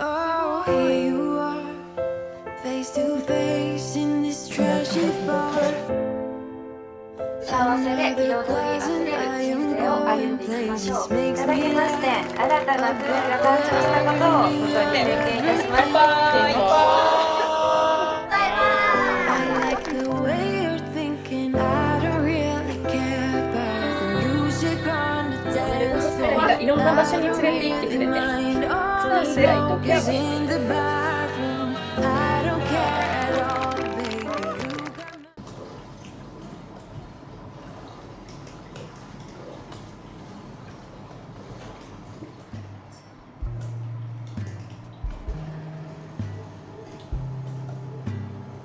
Oh, here you are, face to face in this trashy bar. 幸せで彩りあふれる人生を歩んでいきましょう。いただきまして、新たな夫婦が誕生したことを本当に宣言いたします。I like the way you're thinking. I don't really care about the music on the dance floor. いろんな場所に連れて行ってくれて、Mind all スライド the smoke is in the bathroom. I don't care at all, baby. You got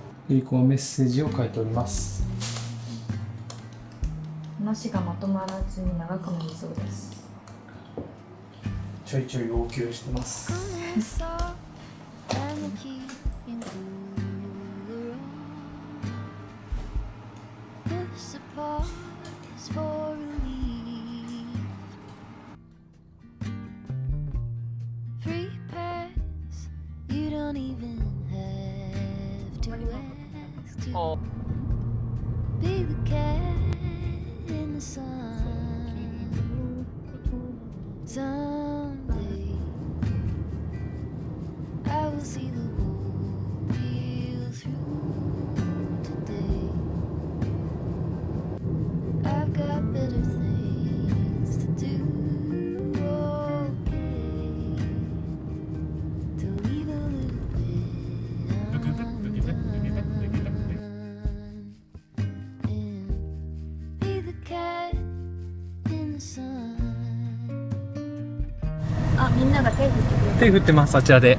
me. ゆり子はメッセージを書いております。話がまとまらずに長くなりそうです。ちょいちょい要求してます。 Free pass, you don't even have to ask to be the cat in the sun. Someday I will see the whole deal through. Today I've got better things to do. Okay, to leave a little bit undone and be the cat in the sun. あ、みんなが手振ってくれて手振ってます、あちらで。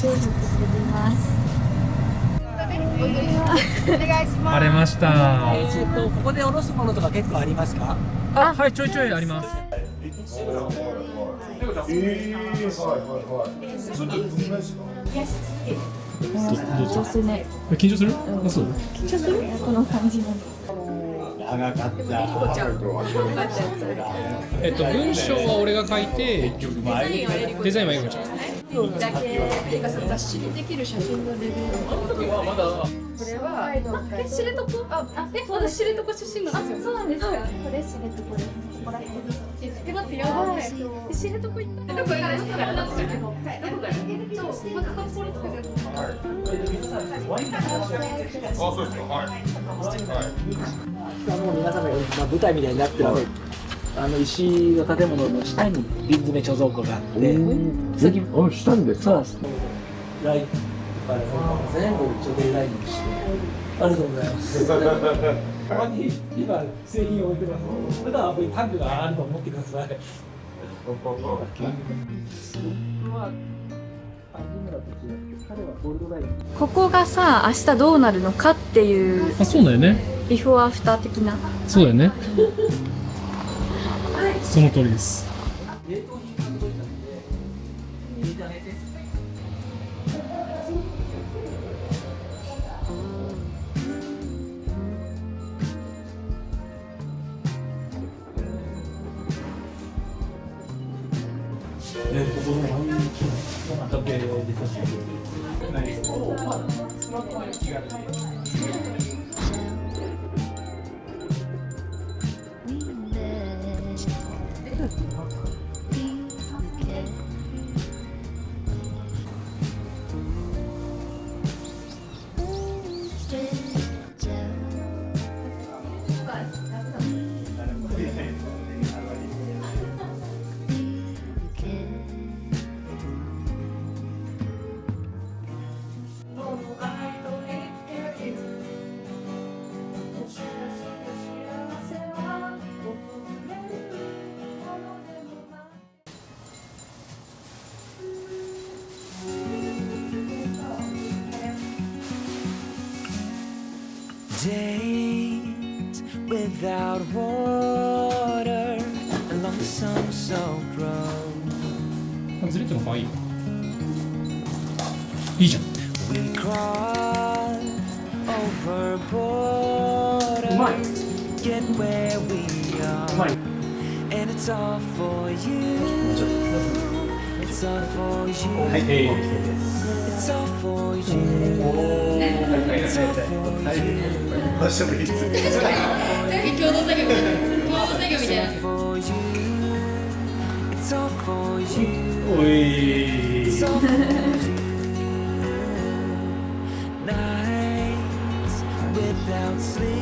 手振ってくれています。晴れました。ここでおろすものとか結構ありますか？あ、はい、ちょいちょいあります。緊張するね。緊張する？あ、そう。緊張する？この感じなんです。文章は俺が書いて、デザインはエリコちゃん。だけっていうかさ、雑誌にできる写真のレビューの時はまだこれは知床、私知床出身なんですよ。そうなんですか。これ知床です。ここら辺です。待ってやばい。知床行った。どこ行かれたからなんですけど。どこが？そうまた札幌とかじゃなくて。あ、そうですか。はい。皆さんが舞台みたいになってる石の建物の下に瓶詰め貯蔵庫があって、下にですか。そうなんです。ライトから全部貯蔵ラインにして、ありがとうございます。ここに今製品を置いてます。普段はここにタンクがあると思ってください。ここがさ、明日どうなるのかっていうあ、そうだよね。ビフォーアフター的な。そうだよね。その通りです。冷凍品が届いたので、入れてあげて。ここの毎日の中で出たし、ないですけど、まあスマートフォンに気軽に。Days without water along the sun-soaked road. ずれても可愛いよ。いいじゃん。 We cross over borders, get where we are, and it's all for you. It's It's all for you. はい、It's all for you. It's all for you. どうしてもいいです。共同作業みたいな。 For you. It's all for you. おい。 It's all for you. Nights without sleeping.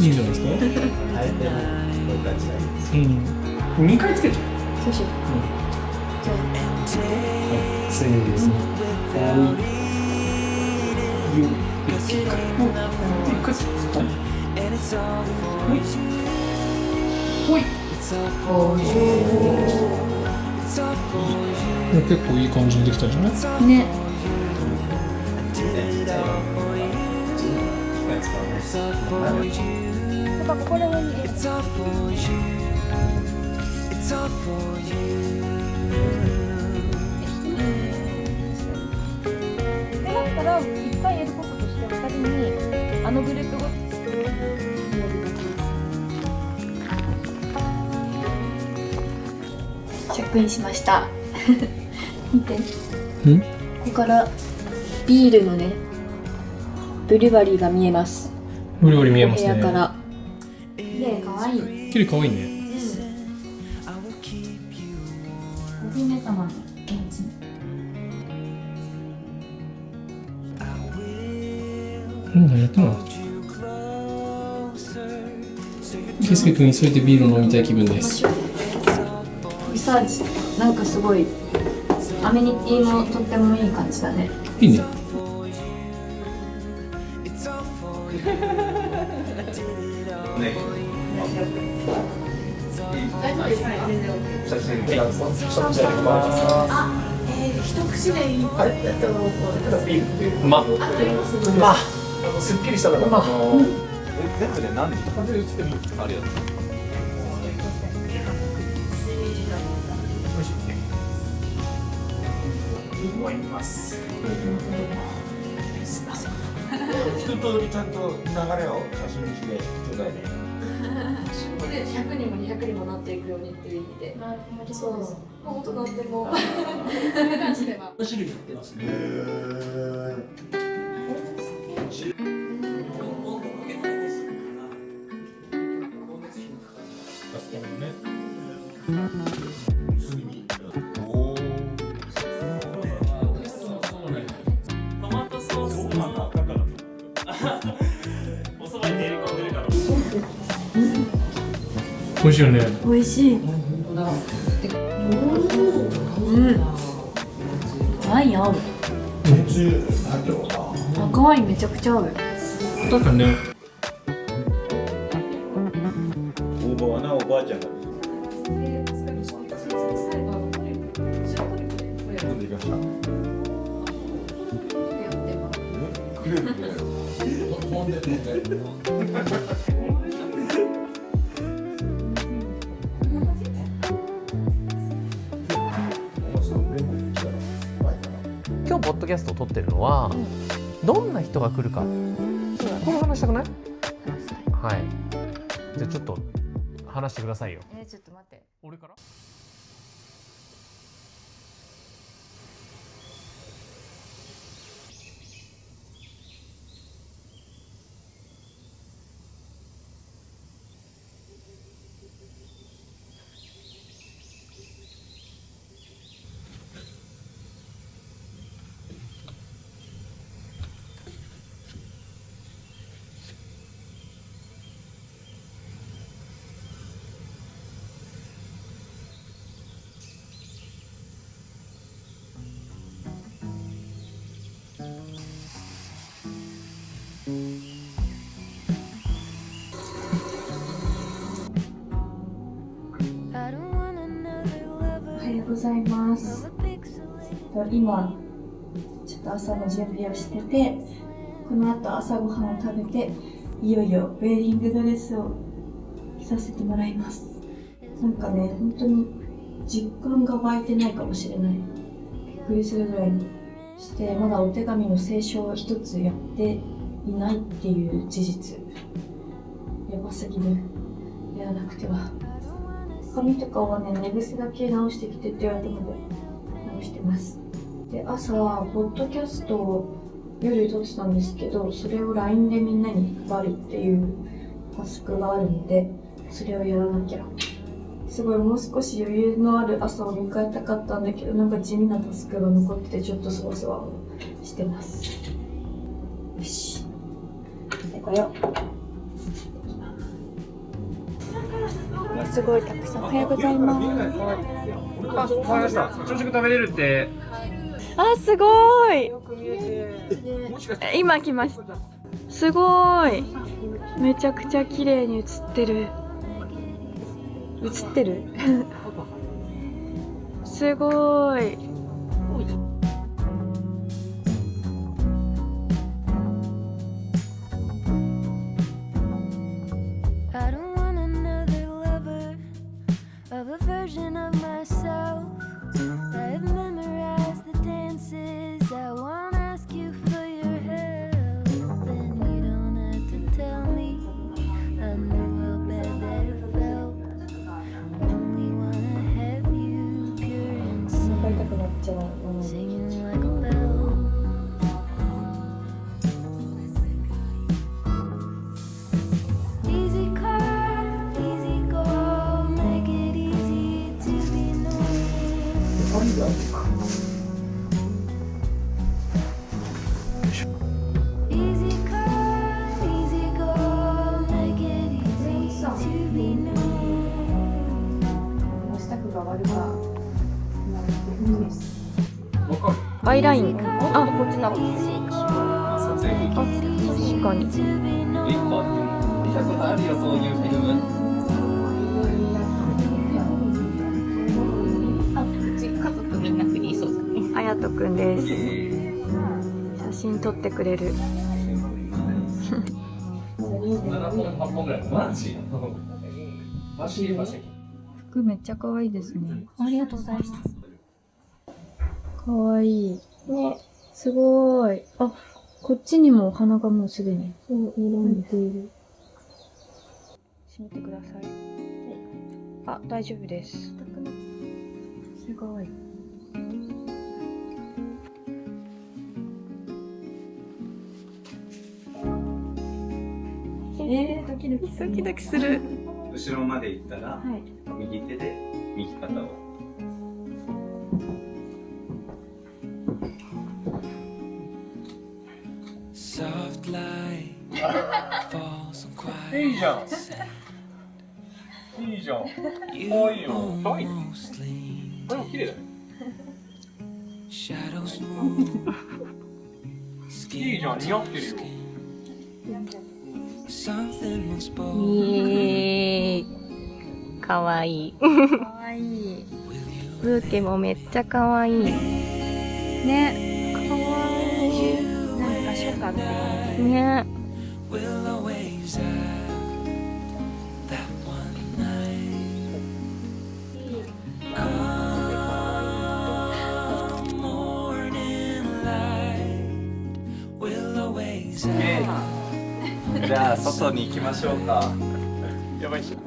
いいんじゃないですか。あえてのこういう感じがいいです。うん。2回つけちゃう。そうしよう。せーの。ゆっくりつけるから。ゆっくりつける。 And it's all for you. ほい。 It's all for you. It's all for you. 結構いい感じにできたんじゃない？ It's all ね。 did it all for you. It's all for you. ここら辺に It's all for you. It's all for you. でだったら一回やることとして2人にあのグループごとチェックインしました。見て。うん？ここからビールのねブリュワリーが見えます。ブリブリ見えます部屋かね。ら。で可愛い。キリ可愛いね。お姫様のお家。何やってんの？ケイスケ君急いでビールを飲みたい気分です。リサーチなんかすごいアメニティもとってもいい感じだね。いいね。写真一口でいきます。一口でいい。はい、ビール。ま。まあ、すっきりしたから。全部で何人？ありがとう。思います。すみません。一通りちゃんと流れを写真にしてちょうだいね。で100にも200にもなっていくようにっていう意味で。そう。もっとなっても。それに関しては。種類やってますね。トマトソースのおそばに練り込んでるから。美味しいよね。美味しい。ワイン合う。赤ワインめちゃくちゃ合う。確かにね。大葉はな、おばあちゃんが。飲んできました。クレープね。飲んで。今日ポッドキャストを撮ってるのは、どんな人が来るか、この話したくない？はい。じゃあちょっと話してくださいよ。ちょっと待って。俺から？おはようございます。今ちょっと朝の準備をしてて、この後朝ごはんを食べて、いよいよウェディングドレスを着させてもらいます。なんかね、本当に実感が湧いてないかもしれない。びっくりするぐらいにして、まだお手紙の清書を一つやっていないっていう事実。やばすぎる。やらなくては。髪とかはね、寝癖だけ直してきてって言われたので直してます。で、朝ポッドキャストを夜撮ってたんですけど、それを LINE でみんなに配るっていうタスクがあるので、それをやらなきゃ。すごいもう少し余裕のある朝を迎えたかったんだけど、なんか地味なタスクが残っててちょっとそわそわしてます。よし、でこれをすごいたくさん。おはようございます。あ、わかりました。朝食食べれるって。あ、すごい。今来ました。すごい。めちゃくちゃ綺麗に映ってる。映ってるすごい。I don't want another lover of a version of myself. I've memorized the dances. I won't ask you for your help, and you don't have to tell me. I know how bad that felt. Only wanna have you pure inside, singing like a bell. Easy come, easy go, make it easy to be known. Easy come, easy go, make it easy to be known. アイライン。あ、こっちなの。あ、確かに。あやとくんです。写真撮ってくれる。服めっちゃ可愛いですね。ありがとうございます。可愛い。ね、すごい。あ、こっちにもお花がもうすでに。そう、色似ている。閉めてください。あ、大丈夫です。すごい。ドキドキする。ドキドキする。後ろまで行ったら、右手で右肩を。いいじゃん。いいじゃん。可愛いよ。可愛い。これも綺麗だね。いいじゃん、似合ってるよ。かわいい。かわいい。ブーケもめっちゃかわいい。ね。かわいい。なんか初夏ってね。じゃあ外に行きましょうか。やばいっしょ。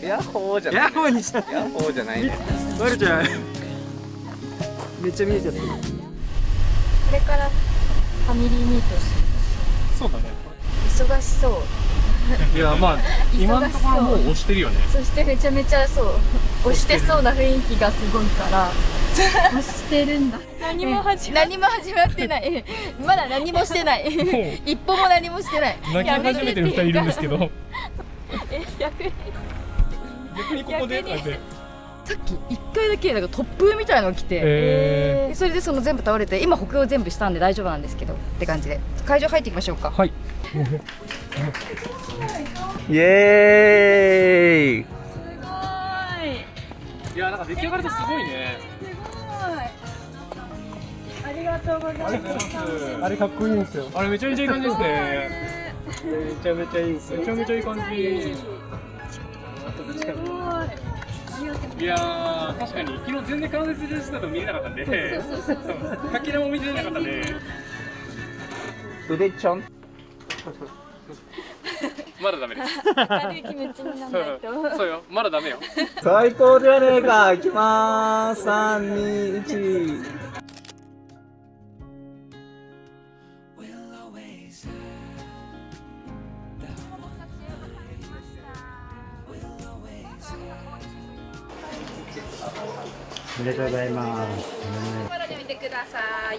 ヤッホーじゃない。ヤッホーにしちゃった。ヤッホーじゃないね。バレちゃう。めっちゃ見えちゃった。これからファミリーミートする。そうだね。忙しそう。いや、まあ今のところもう押してるよね。そしてめちゃめちゃそう押してそうな雰囲気がすごいから押してるんだ。何も始まってない。まだ何もしてない。一歩も何もしてない。泣き始めてる2人いるんですけど。逆にここでさっき1回だけなんか突風みたいなのが来て、それでその全部倒れて今補強全部したんで大丈夫なんですけどって感じで会場入っていきましょうか。はい。イエーイ。すごい。いや、なんか出来上がりとすごいね。ありがとうございます。あれかっこいいんですよ。あれめちゃめちゃいい感じですね。めちゃめちゃいいです。めちゃめちゃいい感じ。いやー、確かに昨日全然完成する姿見れなかったんで、かけらも見れなかったんで。腕ちょん。まだダメです。明るい気持ちにならないと。そうよ、まだダメよ。最高じゃねえか。行きまーす。3、2、1。おめでとうございます。カメラで見てください。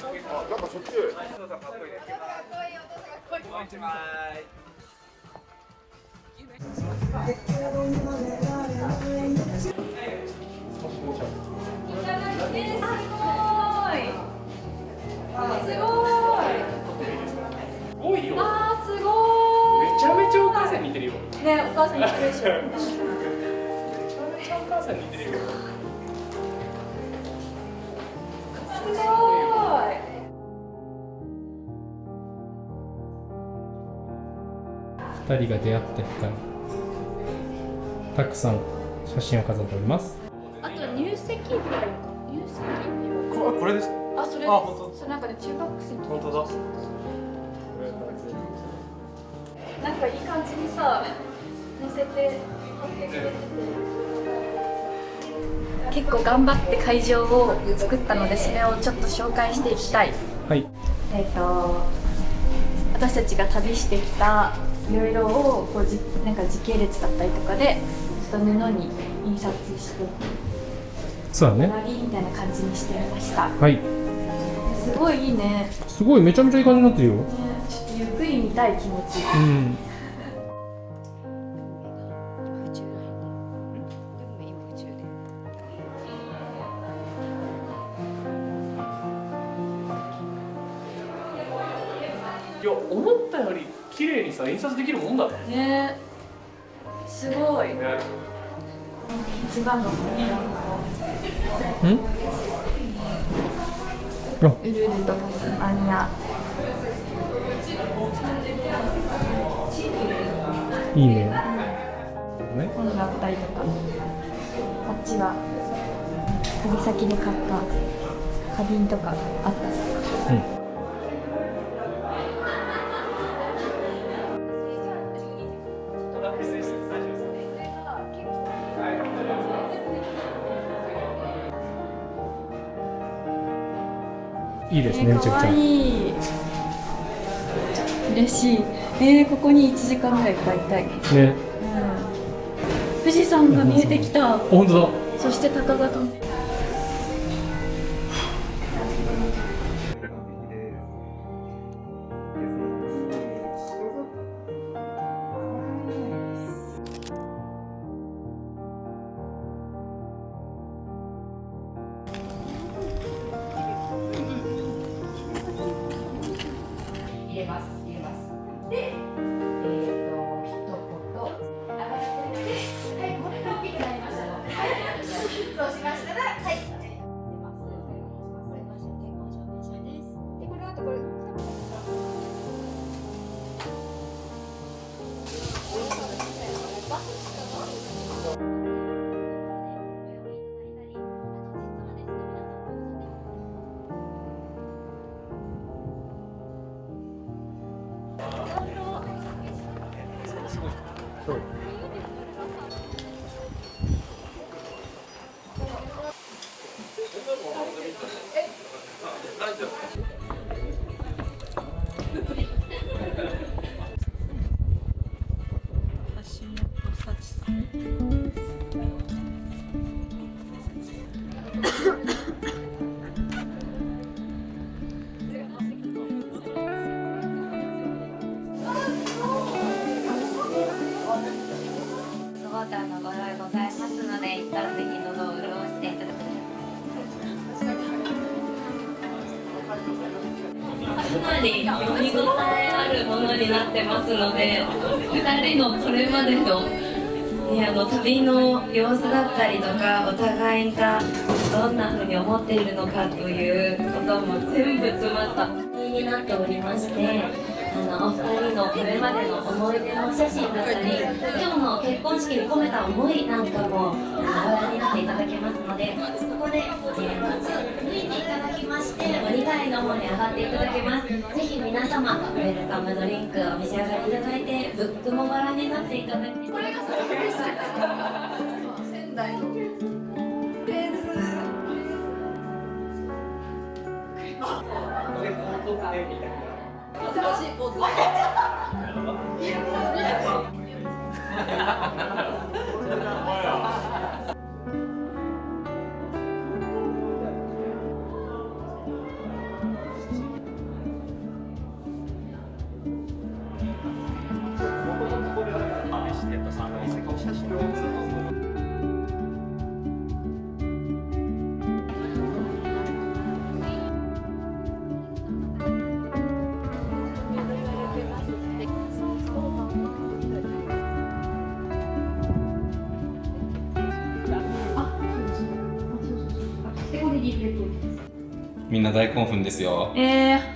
なんかそっち。すごいよ。あー、すごめちゃめちゃお母さん似てるよ。い。ね、お母さん似てるでしょ。めちゃめちゃお母さん似てるよ。すごい。2人が出会った日からたくさん写真を飾っております。あと入籍って入籍ってこれです。あ、それです。それなんかね、中学生の時。本当だ。なんかいい感じにさ、乗せて貼ってくれてて。結構頑張って会場を作ったので、それをちょっと紹介していきたい。はい。私たちが旅してきたいろいろをこうなんか時系列だったりとかでちょっと布に印刷してそうだね。終わりみたいな感じにしてみました。はい。すごいいいね。すごいめちゃめちゃいい感じになってるよ。ね、ちょっとゆっくり見たい気持ち。うん。いや、思ったより綺麗にさ印刷できるもんだね。ね、すごい。一番のこれはウルルとタスマニア。いいね。本があったりとか、あっちは旅先で買った花瓶とかあったりとか。いいですね、めちゃくちゃ。可愛い。嬉しい。ここに1時間ぐらい歌いたい。ね。富士山が見えてきた。本当だ。そして鷹が飛んで。入れます。で、一言上がってみて、はい、これが大きくなりましたので、はい、そうしましたら、はい、入れます。結婚証明書です。で、これあとこれ。そう。ご用意ございますので、一旦ぜひ喉を潤していただく。かなり読み応えあるものになってますので、2人のこれまでの旅の様子だったりとか、お互いがどんな風に思っているのかということも全部詰まった作品になっておりまして、お二人のこれまでの思い出のお写真だったり、今日の結婚式に込めた思いなんかもご覧になっていただけますので、そこで靴脱いでいただきまして、お2階の方に上がっていただけます。ぜひ皆様、ウェルカムドリンクお召し上がりいただいて、ブックもバラになっていただいて。これが仙台のフェーズ。難しいポーズ。みんな大興奮ですよ。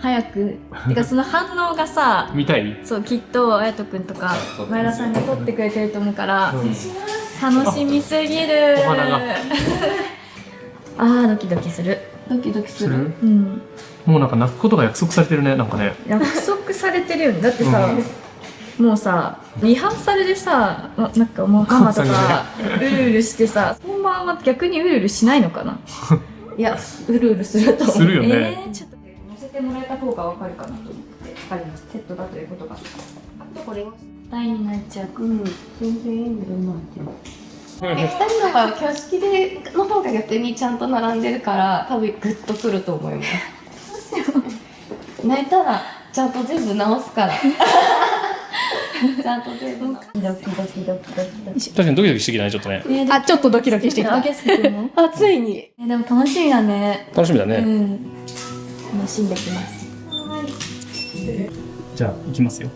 早く。てかその反応がさ、見たい？そうきっとあやとくんとか前田さんが撮ってくれてると思うから、楽しみすぎる。お花があードキドキする。ドキドキする。うん。もうなんか泣くことが約束されてるね、なんかね。約束されてるよね。だってさ、もうさリハーサルでさ、なんかもうママとかうるうるしてさ、本番は逆にうるうるしないのかな。いや、うるうるすると思う。するよね。ちょっと乗せてもらえた方がわかるかなと思って、わかります。セットだということが。あとこれは大に泣いちゃう。全然いいんだよなって。2人の場合は挙式での方が逆にちゃんと並んでるから多分グッとくると思います。泣いたらちゃんと全部直すから。ちゃんと全部直す。確かにドキドキしてきたね、ちょっとね。あ、ちょっとドキドキしてきた。あ、ついに。でも楽しみだね。楽しみだね。楽しんできます。じゃあ行きますよ。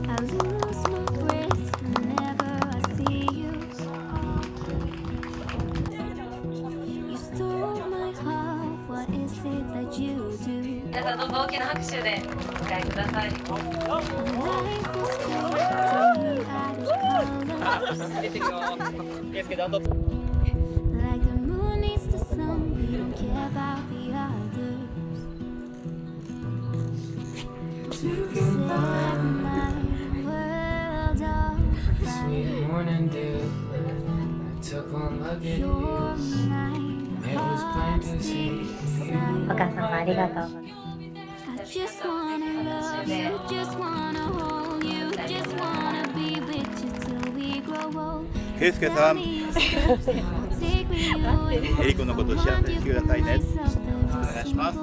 I lose my breath whenever I see you. You stole my heart. What is it that you do? 皆さんどうぞ大きな拍手でお迎えください。 Life was cold till you had colors. Like the moon needs the sun, we don't care about the others. You set my world on fire. You're my heart, stay お母様ありがとう。 I just wanna love you, just wanna hold you, just wanna be with you till we grow old. 圭介さん、エリコのこと幸せにしてくださいね。お願いします。 You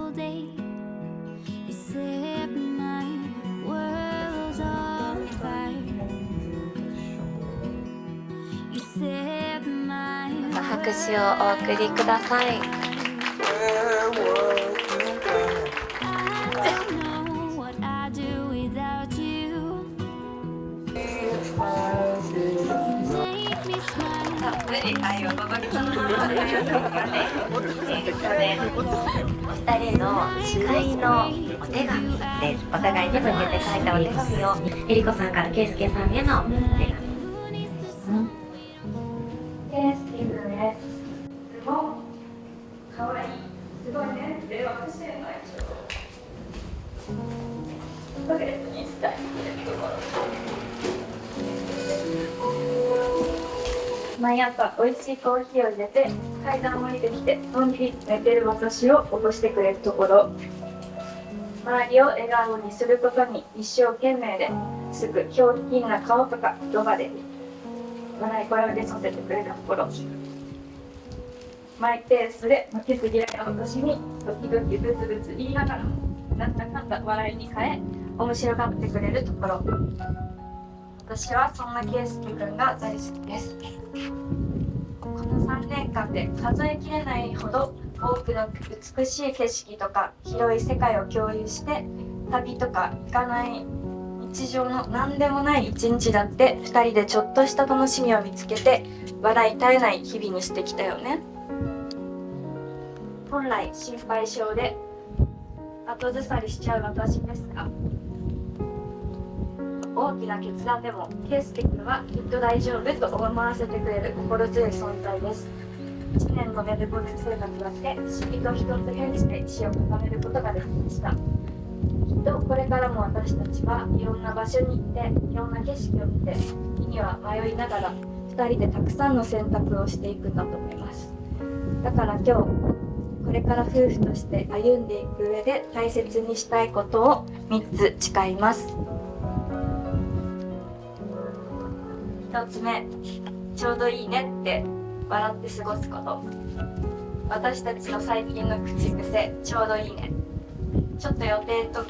set my world on fire. You set my 拍手をお送りください。 I don't know what I'd do without you. Make me smile. たっぷり愛を届けたので、ここで2人の誓いのお手紙でお互いに向けて書いたお手紙をえりこさんから圭介さんへのお手紙。圭介君へ、すごいかわいい、すごいね、で私への愛情をストレートに伝えているところ。毎朝美味しいコーヒーを入れて階段を降りてきてのんびり寝てる私を起こしてくれるところ、周りを笑顔にすることに一生懸命ですぐひょうきんな顔とか言葉で笑い声を出させてくれるところ、マイペースで負けず嫌いな私に時々ブツブツ言いながらもなんだかんだ笑いに変え面白がってくれるところ、私はそんな圭介君が大好きです。この3年間で数えきれないほど多くの美しい景色とか広い世界を共有して、旅とか行かない日常の何でもない一日だって2人でちょっとした楽しみを見つけて笑い絶えない日々にしてきたよね。本来心配性で後ずさりしちゃう私ですが、大きな決断でも圭介君はきっと大丈夫と思わせてくれる心強い存在です。1年のメルボルン生活だって不思議と一つ返事で意志を固めることができました。きっとこれからも私たちはいろんな場所に行っていろんな景色を見て時には迷いながら2人でたくさんの選択をしていくんだと思います。だから今日これから夫婦として歩んでいく上で大切にしたいことを3つ誓います。1つ目、ちょうどいいねって笑って過ごすこと。私たちの最近の口癖、ちょうどいいね。ちょっと予定と違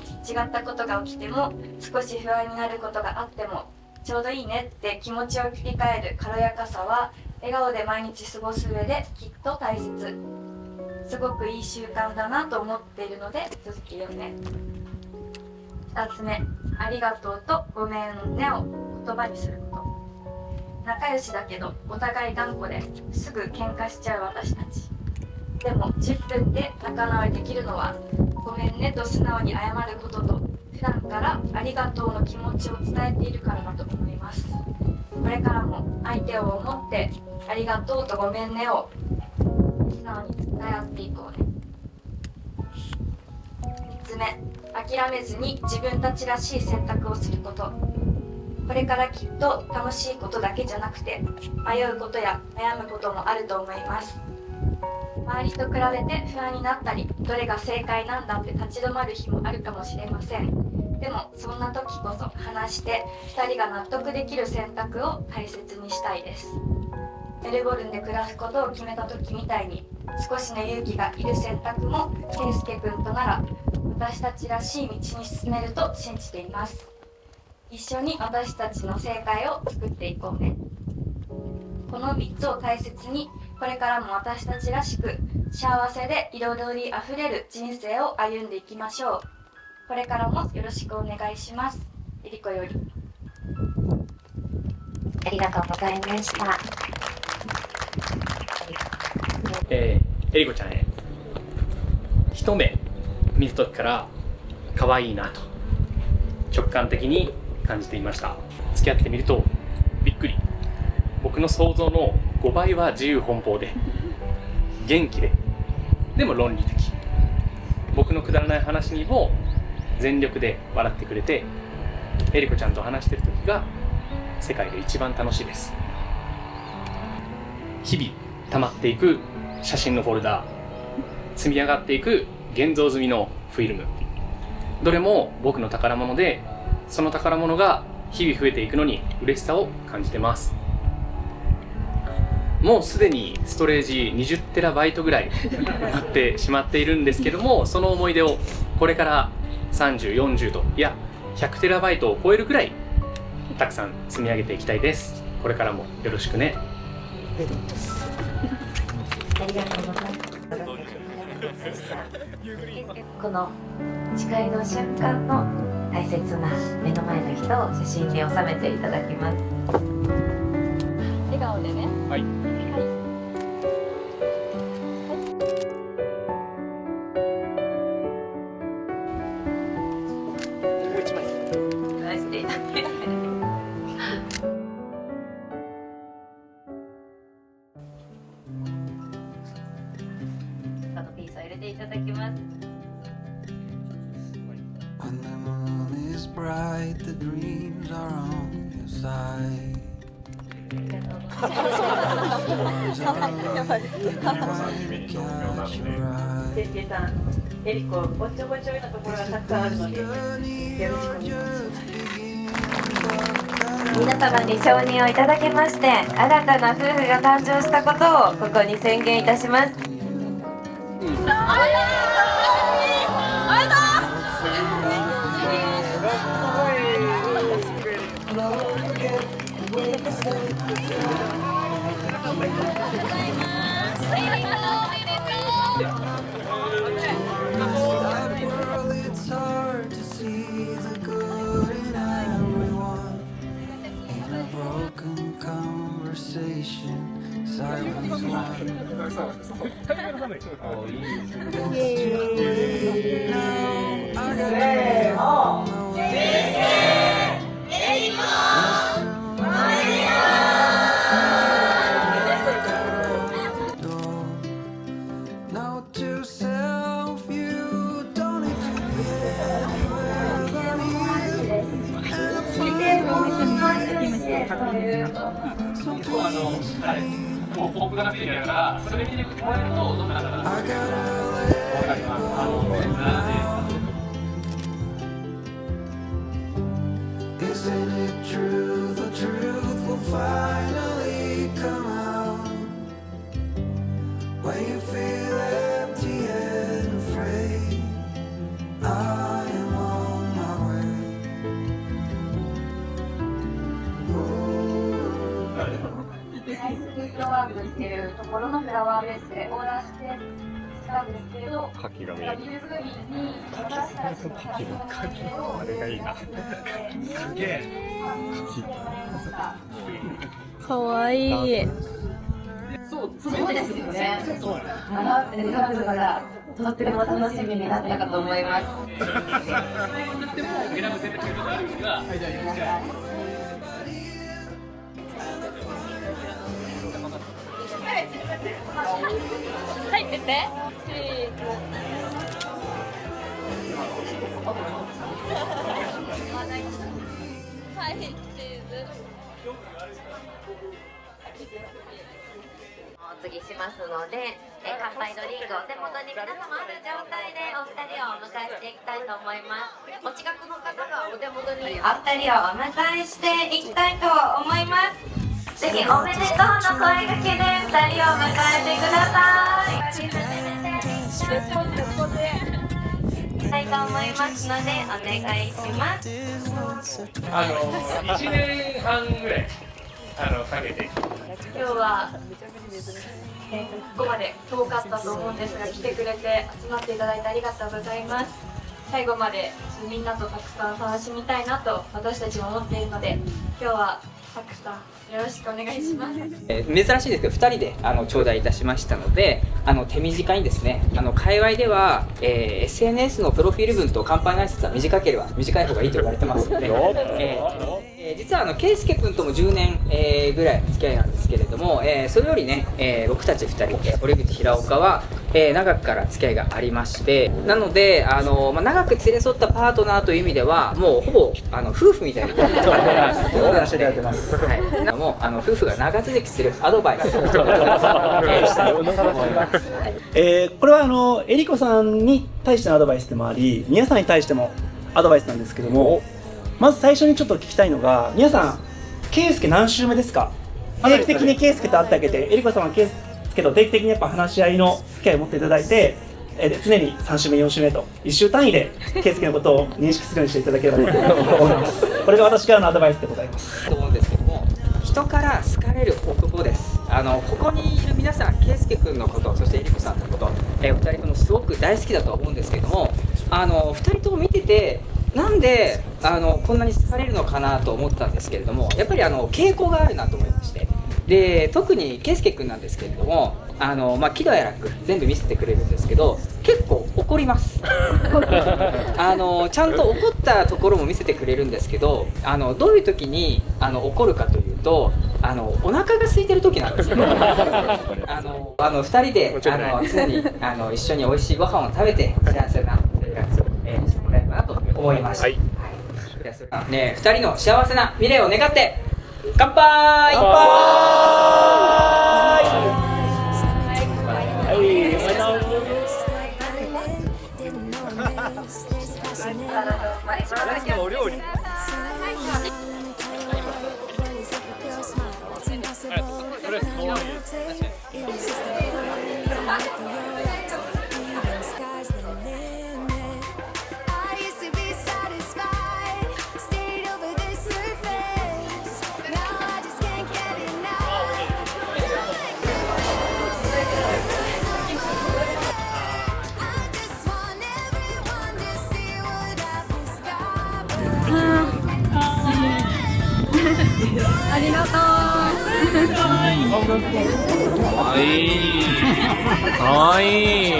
ったことが起きても少し不安になることがあってもちょうどいいねって気持ちを切り替える軽やかさは笑顔で毎日過ごす上できっと大切。すごくいい習慣だなと思っているので続けようね。2つ目、ありがとうとごめんねを言葉にすること。仲良しだけどお互い頑固ですぐ喧嘩しちゃう私たち。でも10分で仲直りできるのはごめんねと素直に謝ることと普段からありがとうの気持ちを伝えているからだと思います。これからも相手を思ってありがとうとごめんねを素直に伝え合っていこうね。3つ目、諦めずに自分たちらしい選択をすること。これからきっと楽しいことだけじゃなくて迷うことや悩むこともあると思います。周りと比べて不安になったりどれが正解なんだって立ち止まる日もあるかもしれません。でもそんな時こそ話して2人が納得できる選択を大切にしたいです。メルボルンで暮らすことを決めた時みたいに少しの勇気がいる選択も圭介君となら私たちらしい道に進めると信じています。一緒に私たちの正解を作っていこうね。この3つを大切にこれからも私たちらしく幸せで彩りあふれる人生を歩んでいきましょう。これからもよろしくお願いします。えりこより。ありがとうございました。えりこちゃんへ一目見た時から可愛いなと直感的に感じていました。付き合ってみるとびっくり。僕の想像の5倍は自由奔放で元気でも論理的。僕のくだらない話にも全力で笑ってくれて、えりこちゃんと話してる時が世界で一番楽しいです。日々溜まっていく写真のフォルダ、積み上がっていく現像済みのフィルム、どれも僕の宝物で、その宝物が日々増えていくのに嬉しさを感じてます。もうすでにストレージ20テラバイトぐらい埋まってしまっているんですけども、その思い出をこれから30、40といや100テラバイトを超えるくらいたくさん積み上げていきたいです。これからもよろしくね。ありがとうございます。この誓いの瞬間の大切な目の前の人を写真に収めていただきます。笑顔でね。はい。もう一枚。出していただいて。あとピースを入れていただきます。When the moon is bright, the dreams are on your side. てっけさん、えりこ、おっちょこちょいなところがたくさんあるので、よろしくお願いします。皆様に承認をいただきまして、新たな夫婦が誕生したことをここに宣言いたします。It's hard to see the good in everyone. In a broken conversation, silence won. Now I got 僕がついてるからそれ見てもらえるとどんな方か分かります。Isn't it true? The truth will finally come out when you feel empty and afraid. I am on my way. アイスフットワークっていうところのフラワーベースでオーダーしてしたんですけど、牡蠣が見える。ビルグリーに私たちの写真をあれがいいな。かわいい。そうですよね。あって食べるからとっても楽しみになったかと思います。入ってて。はい、チーズ。お次しますので、乾杯ドリンクを手元に皆様ある状態でお二人をお迎えしていきたいと思います。お近くの方がお手元にお二人をお迎えしていきたいと思います。ぜひおめでとうの声掛けで二人を迎えてください。したいと思いますのでお願いします。1年半ぐらいかけて今日は、ここまで遠かったと思うんですが来てくれて集まっていただいてありがとうございます。最後までみんなとたくさん楽しみたいなと私たちも思っているので、今日はたくさんよろしくお願いします。珍しいですけど2人で頂戴いたしましたので、手短にですね、界隈では、SNS のプロフィール文と乾杯の挨拶は短ければ短い方がいいと言われてますので、実は圭佑君とも10年、ぐらいの付き合いなんですけれども、それよりね、僕たち2人、堀口平岡は、長くから付き合いがありまして、なので長く連れ添ったパートナーという意味ではもうほぼ夫婦みたいなお話していただいてます。はい、もう夫婦が長続きするアドバイスをしたいと思います。これはえりこさんに対してのアドバイスでもあり、皆さんに対してもアドバイスなんですけども、まず最初にちょっと聞きたいのが、皆さん圭佑何週目ですか？定期的に圭佑と会ってあげて、えりこさんは圭佑と定期的にやっぱ話し合いの機会を持っていただいて、常に3週目4週目と1週単位で圭佑のことを認識するようにしていただければと思います。これが私からのアドバイスでございます。と思うんですけども、人から好かれる男です。ここにいる皆さん、圭佑君のこと、そしてえりこさんのこと、お二人ともすごく大好きだと思うんですけども、2人とも見ててなんでこんなに好かれるのかなと思ったんですけれども、やっぱり傾向があるなと思いまして、で特に圭佑君なんですけれども、喜怒哀楽全部見せてくれるんですけど、結構怒りますちゃんと怒ったところも見せてくれるんですけど、どういう時に怒るかというと、お腹が空いてる時なんですよ2人で常に一緒に美味しいご飯を食べて幸せな生活をしてもらえればなと思いました。はい、ね、2人の幸せな未来を願って乾杯！乾杯！お料理。ありがとう。かわいい。かわいい。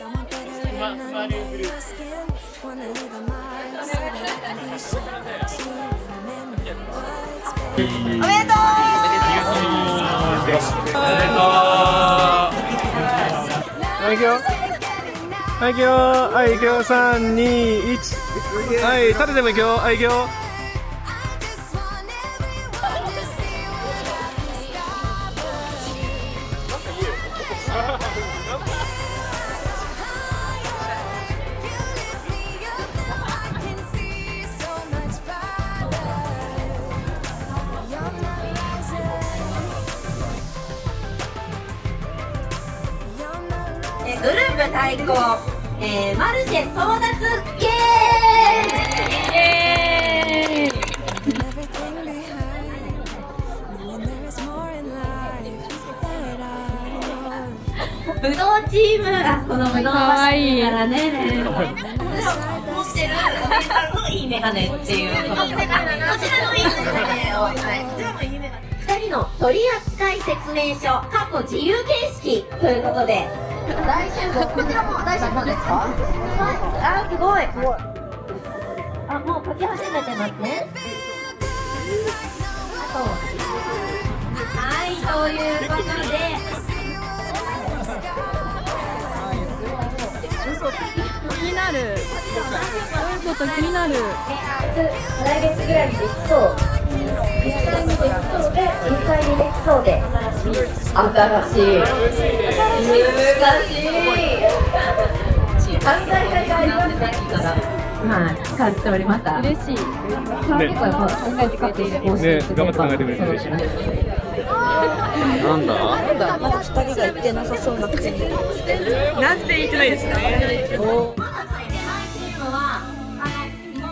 はい、いくよ。はい、いくよ。はい、いくよ。3、2、1。はい、縦でもいくよ。はい、いくよ。グループ対抗、マルシェ争奪ゲーム。ぶどうチームがこのぶどうかわいいからね。持ってるお姉さんのいいメガネっていうこちらのいいメガネを、2人の取扱説明書過去自由形式ということで大集合、こちらも大集合ですか？はい、あ、すごい。あ、もう書き始めてますね。はい、ということで気になる。どういうこと気になる。来月ぐらいにできそう。実際にできそうで、実際にできそうで。新しい。難しい。反対会がありますね。はい、感じておりました。嬉しい。結構やっぱ考えてくれている。ね、頑張って考えてくれて嬉しい。なんだ？まだ2人が言ってなさそうな口に。なんて言ってないですか？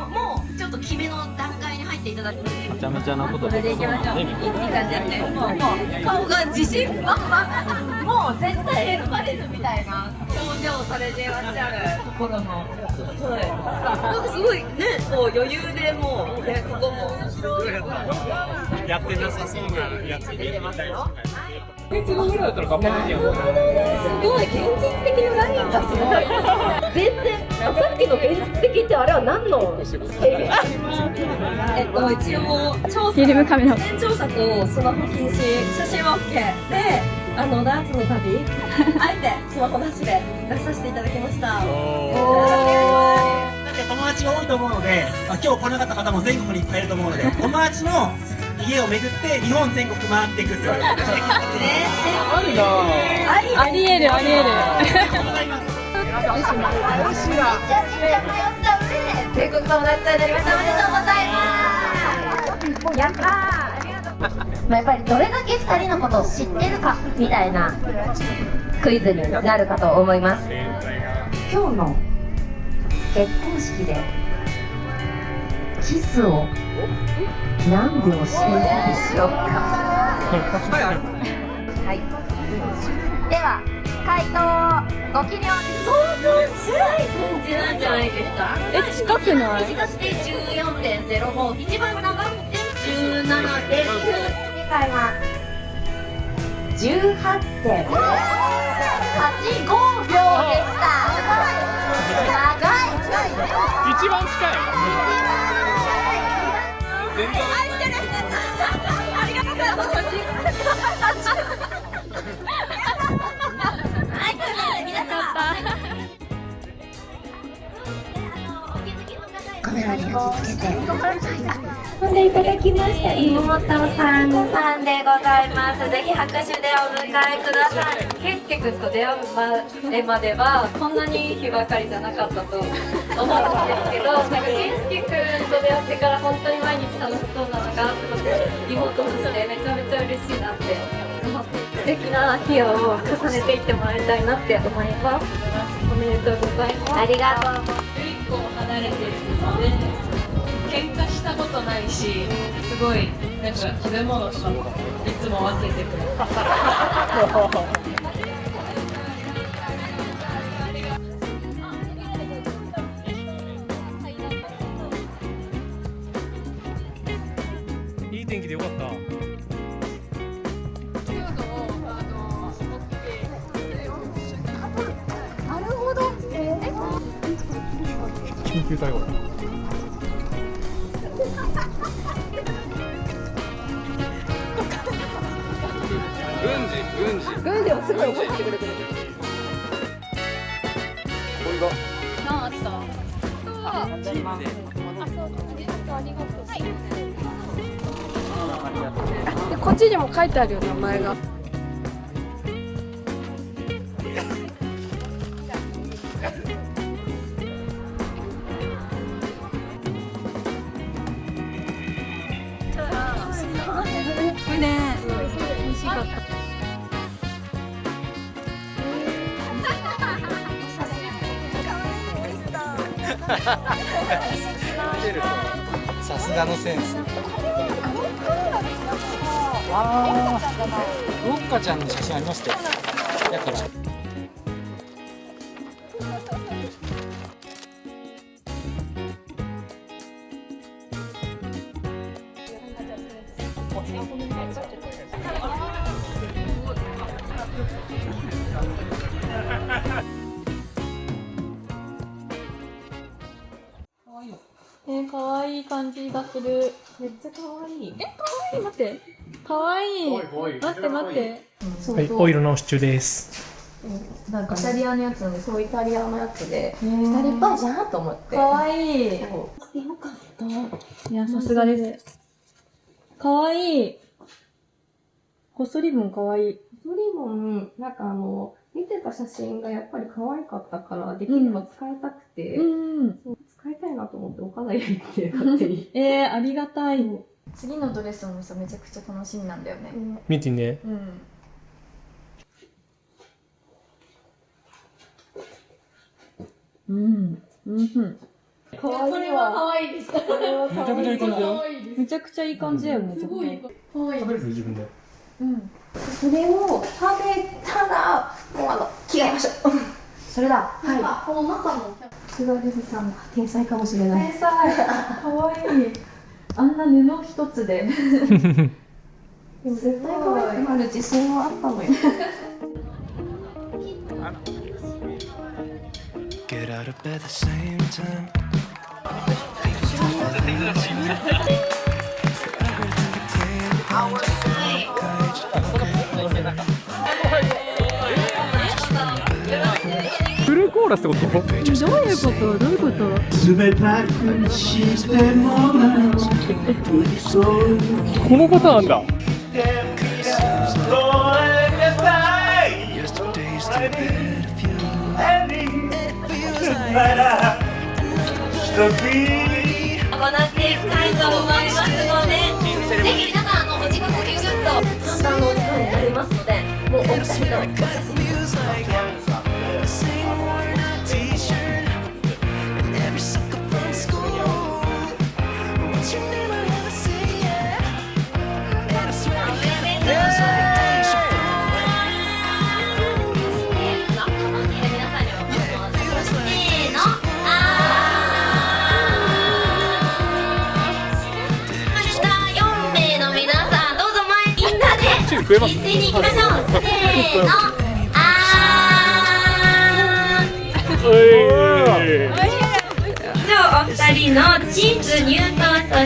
もうちょっと決めの段階に入っていただく。めちゃめちゃなことこれでいきましょう。いい感じですね。もう顔が自信満々。もう絶対選ばれるみたいな表情をされていらっしゃるところも。なんかすごいね、こう余裕でもうね、ここもやってなさそうなやつ出てますよ。いつぐらいだったら頑張れるやん。すごい現実的なラインがすごい。全然さっきの現実的ってあれは何の？一応調査、フィルムカメラ事前調査とスマホ禁止、写真は OK で、ダーツの旅、あえてスマホなしで出させていただきました。なんか友達が多いと思うので、今日来なかった方も全国にいっぱいいると思うので、友達の家を巡って日本全国回っていくって言われてます。あるな。ありえるありえる。全国友達になりました。おめでとうございます。やったー。ありがとう。やっぱりどれだけ2人のことを知ってるかみたいなクイズになるかと思います。今日の結婚式でキスを何秒していたでしょうか。はい。では回答ご記入。相当辛い感じなんじゃないですか。近くない？短して 14.05、一番長くて 17.9。正解は 18.85 秒でした。長い。一番近い。全然。ありがとうございます。はい、ということで皆様カメラに吹きつけて飛んでいただきました妹さんでございます。ぜひ拍手でお迎えください。圭介君と出会うまではこんなにいい日ばかりじゃなかったと思うんですけど、なんか圭介君と出会ってから本当に毎日楽しそうなのがすごく妹としてめちゃめちゃ嬉しいなって思って、素敵な日を重ねていってもらいたいなって思います。おめでとうございます。ありがとう。1個離れてるので喧嘩したことないし、すごいなんか食べ物とかもいつも分けてくれる。いい天気でよかった。なるほど。球体が軍事をすごい怒ってくれてる。あった。ありがとう。でこっちにも書いてあるよ名前が。美味しかった。さすがのセンス。ああ、ウォッカちゃんの写真ありましたよ。やから。可愛い感じがする。めっちゃ可愛い。可愛い。待って。可愛い。待って待って。はい、オイルのシチューです。なんかイタリアのやつなんで、そうイタリアのやつで、イタリアっぽいじゃんと思って。可愛い。よかった。いや、さすがです。可愛い。細リボン可愛い。細リボン、なんか見てた写真がやっぱり可愛かったから、できれば使いたくて、使いたいなと思ってお金入れて勝手に。ありがたい。次のドレスの店めちゃくちゃ楽しみなんだよね。見てね。可愛いわ。可愛いです。めちゃくちゃいい感じだよ。めちゃくちゃいい感じだよね。すごい。可愛い。食べれる自分で。それを食べたら、もう着替えましょう。それだ。はい。この中の。菅ルフさんが天才かもしれない。天才。可愛い。あんな布一つで。でも絶対可愛くなる自信はあったのよ。Get out of bed at the same time. フルコーラスってこと？どういうこと？どういうこと？冷たくしてもらうこのパターンあんだ。行っていきたいと思いますので、ぜひ皆さんお時間をギュギュッと簡単なお時間になりますので、もうお二人のお写真。一斉に行きましょう。せーの。以上、お二人のチーズ入党、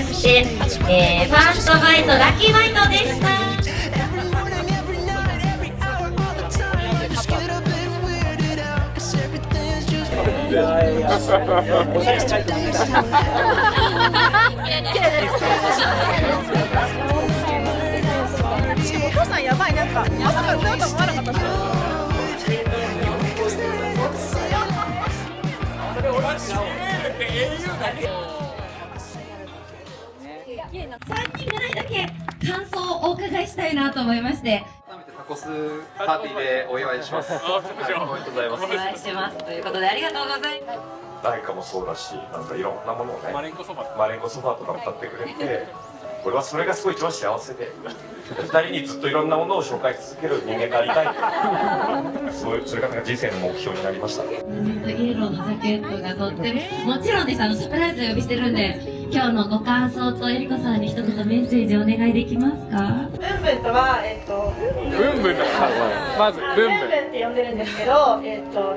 そして、ファーストバイト、ラッキーバイトでした。お父さんやばい、なんかまさか歌うと思わなかった。3人ぐらいだけ感想をお伺いしたいなと思いまして。タコスパーティーでお祝いします。おめでとうございます。お願いしますということでありがとうございます。誰かもそうだし、なんかいろんなものをね、マレンコソバとか歌ってくれて、俺はそれがすごい一番幸せで、2人にずっといろんなものを紹介し続ける人間になりたい。それが人生の目標になりました。イエローのジャケットがとってもちろんです。サプライズをお呼びしてるんで、今日のご感想とえりこさんに一言メッセージお願いできますか？ブンブンとはまずブンブンって呼んでるんですけど、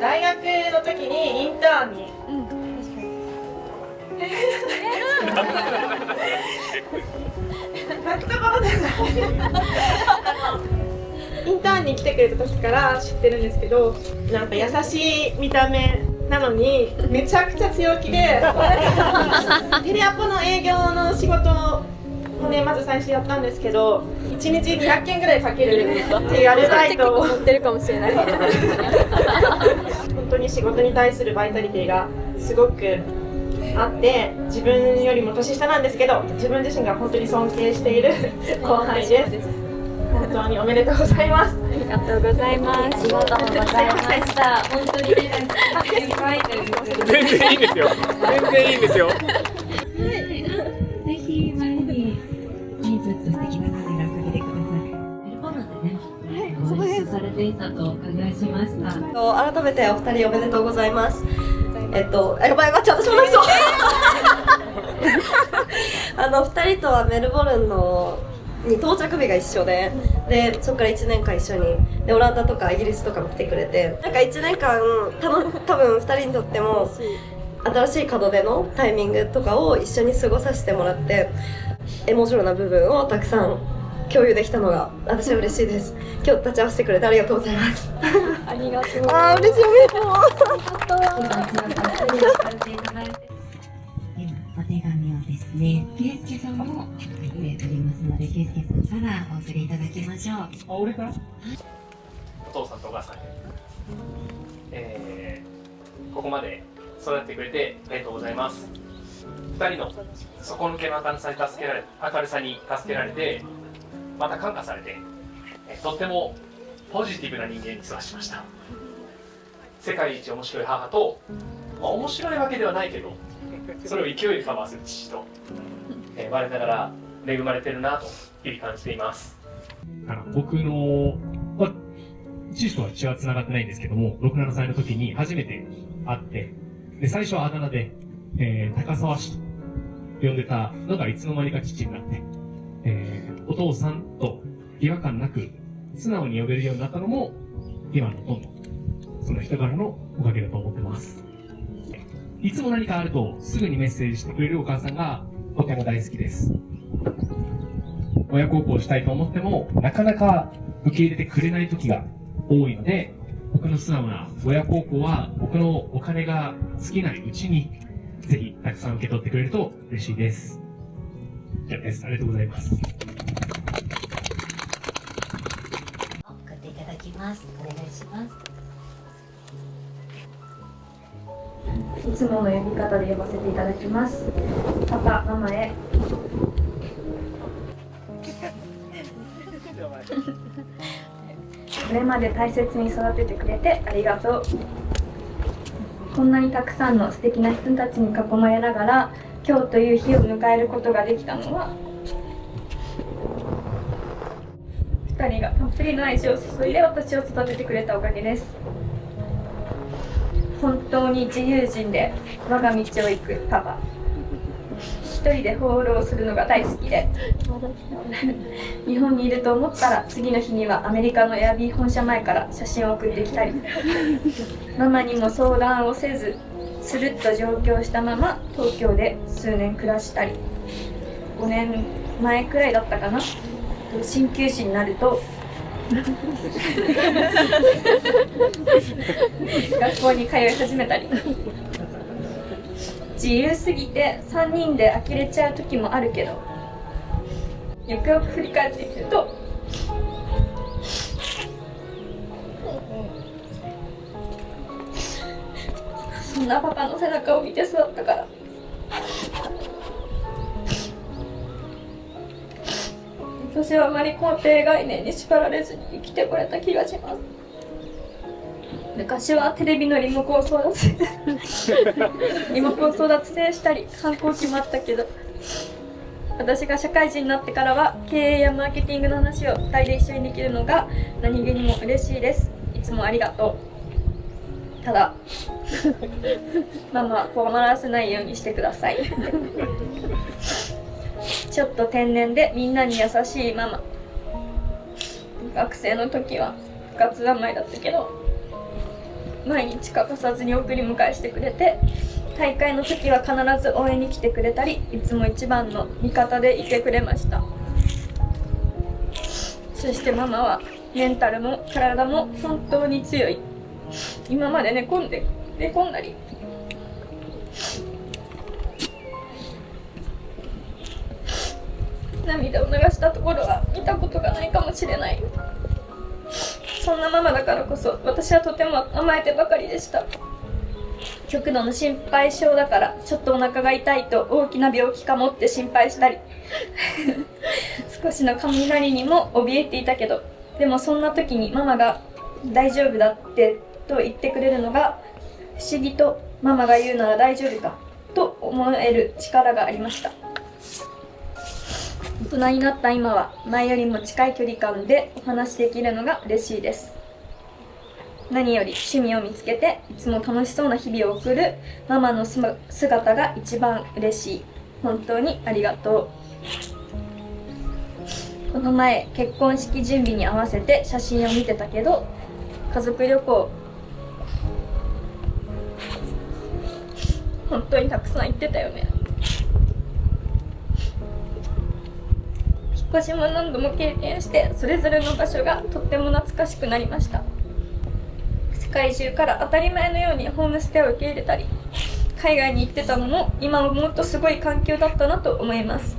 大学の時にインターンにインターンに来てくれた時から知ってるんですけど、なんか優しい見た目なのにめちゃくちゃ強気でテレアポの営業の仕事をね、まず最初やったんですけど、1日200件ぐらいかけるっていうアルバイトを持ってるかもしれない本当に仕事に対するバイタリティがすごくあって、自分よりも年下なんですけど、自分自身が本当に尊敬している後輩です。本当におめでとうございます。ありがとうございます。ありがとうございました。本当にね、先輩という全然いいんですよ。全然いいんですよ。ぜひ前にずっと素敵なカメラをかけてください。メルボルンでね、ご一緒されていたとお伺いしました。改めてお二人おめでとうございます。やばい、待って、私も泣きそう。2人とはメルボルンに到着日が一緒で、そこから1年間一緒にで、オランダとかイギリスとかも来てくれて、なんか1年間多分2人にとっても新しい門出のタイミングとかを一緒に過ごさせてもらって、エモーショナルな部分をたくさん共有できたのが私は嬉しいです。今日立ち会わせてくれてありがとうございます。ありがとう。嬉しい、おめでとう。お手紙をですね、ケイスケさんも書いておりますので、ケイスケさんからお送りいただきましょう。俺から？お父さんとお母さんに、ここまで育ててくれてありがとうございます。2人の底抜けの明るさに助けられて、また感化されて、とってもポジティブな人間に育ちました。世界一面白い母と、面白いわけではないけど、それを勢いでカバーする父と、我ながら恵まれてるなと日々感じています。僕の、父とは血は繋がってないんですけども、6、7歳の時に初めて会って、で最初はあだ名で、高沢氏と呼んでたのがいつの間にか父になって、お父さんと違和感なく素直に呼べるようになったのも、今のどんどんその人柄のおかげだと思ってます。いつも何かあるとすぐにメッセージしてくれるお母さんがとても大好きです。親孝行したいと思ってもなかなか受け入れてくれない時が多いので、僕の素直な親孝行は僕のお金が尽きないうちにぜひたくさん受け取ってくれると嬉しいです。じゃあです。ありがとうございます。送っていただきます。お願いします。いつもの呼び方で呼ばせていただきます。パパ、ママへ。これまで大切に育ててくれてありがとう。こんなにたくさんの素敵な人たちに囲まれながら今日という日を迎えることができたのは、2人がたっぷりの愛情を注いで私を育ててくれたおかげです。本当に自由人で我が道を行くパパ。一人で放浪するのが大好きで、日本にいると思ったら次の日にはアメリカのエアビー本社前から写真を送ってきたり、ママにも相談をせずスルッと上京したまま東京で数年暮らしたり、5年前くらいだったかな、鍼灸師になると学校に通い始めたり、自由すぎて3人で呆れちゃう時もあるけど、よくよく振り返ってみるとそんなパパの背中を見て育ったから、私はあまり肯定概念に縛られずに生きてこれた気がします。昔はテレビのリモコン争奪戦したり反抗期もあったけど、私が社会人になってからは経営やマーケティングの話を2人で一緒にできるのが何気にも嬉しいです。いつもありがとう。ただママは困らせないようにしてください。ちょっと天然でみんなに優しいママ。学生の時は部活三昧だったけど、毎日欠かさずに送り迎えしてくれて、大会の時は必ず応援に来てくれたり、いつも一番の味方でいてくれました。そしてママはメンタルも体も本当に強い。今まで寝込んだり涙を流したところは見たことがないかもしれない。そんなママだからこそ私はとても甘えてばかりでした。極度の心配性だからちょっとお腹が痛いと大きな病気かもって心配したり少しの雷にも怯えていたけど、でもそんな時にママが大丈夫だってと言ってくれるのが不思議と、ママが言うなら大丈夫かと思える力がありました。大人になった今は前よりも近い距離感でお話しできるのが嬉しいです。何より趣味を見つけていつも楽しそうな日々を送るママの姿が一番嬉しい。本当にありがとう。この前結婚式準備に合わせて写真を見てたけど、家族旅行本当にたくさん行ってたよね。引っ越しも何度も経験してそれぞれの場所がとっても懐かしくなりました。世界中から当たり前のようにホームステイを受け入れたり海外に行ってたのも今思うとすごい環境だったなと思います。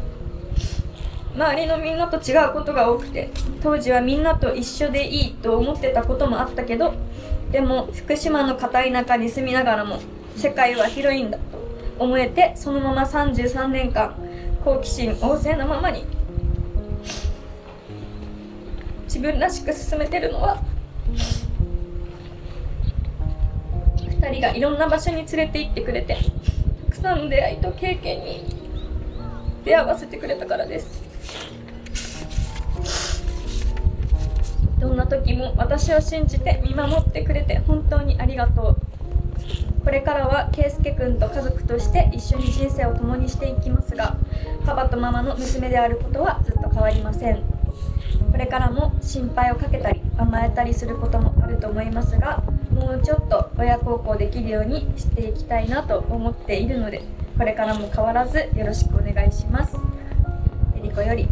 周りのみんなと違うことが多くて、当時はみんなと一緒でいいと思ってたこともあったけど、でも福島の片田舎に住みながらも世界は広いんだと思えて、そのまま33年間好奇心旺盛なままに自分らしく進めてるのは、2人がいろんな場所に連れて行ってくれて、たくさんの出会いと経験に出会わせてくれたからです。どんな時も私を信じて見守ってくれて本当にありがとう。これからは圭介くんと家族として一緒に人生を共にしていきますが、パパとママの娘であることはずっと変わりません。これからも心配をかけたり甘えたりすることもあると思いますが、もうちょっと親孝行できるようにしていきたいなと思っているので、これからも変わらずよろしくお願いします。エリコより。